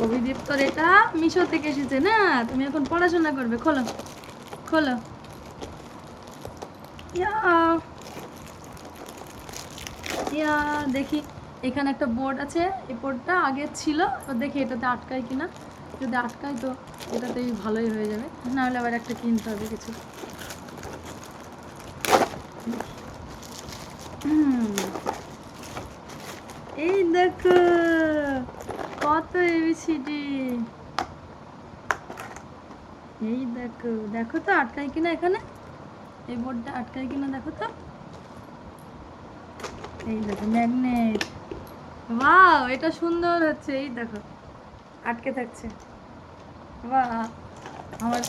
অভিদীপ্তর এটা মিশো থেকে এসেছে না, তুমি এখন পড়াশোনা করবে। খোলো খোলো। ইয়া ইয়া দেখি এখানে একটা বোর্ড আছে, এই বোর্ডটা আগে ছিল, তো দেখি এটাতে আটকায় কিনা। যদি আটকায় তো এটাতেই ভালোই হয়ে যাবে, নাহলে আবার একটা কিনতে হবে কিছু। এই দেখো কত এবিসিডি। এই দেখো, দেখো তো আটকায় কিনা এখানে, এই বোর্ডটা আটকায় কিনা দেখো তো। এই দেখো ম্যাগনেট, বাহ এটা সুন্দর হচ্ছে। এই দেখো আটকে থাকছে, বাহ। আমার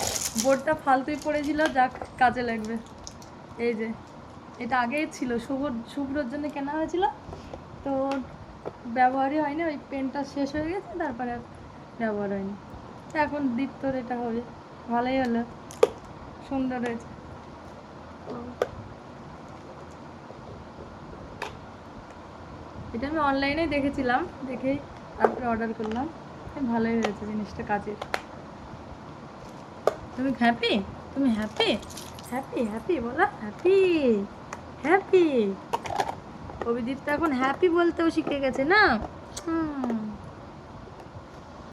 বোর্ডটা ফালতুই পড়েছিল, যাক কাজে লাগবে। এই যে এটা আগেই ছিল, শুভ্রর জন্য কেনা হয়েছিল, তো ব্যবহারই হয়নি, ওই পেনটা শেষ হয়ে গেছে, তারপরে আর ব্যবহার হয়নি। এখন দীপ্তর এটা হবে, ভালোই হলো, সুন্দর হয়েছে। এটা আমি অনলাইনে দেখেছিলাম, দেখেই তারপরে অর্ডার করলাম। ভালোই হয়েছে জিনিসটা, কাজের। তুমি হ্যাপি? তুমি হ্যাপি? হ্যাপি হ্যাপি বলো, হ্যাপি হ্যাপি। অভিদীপ্ত এখন হ্যাপি বলতেও শিখে গেছে না। হুম।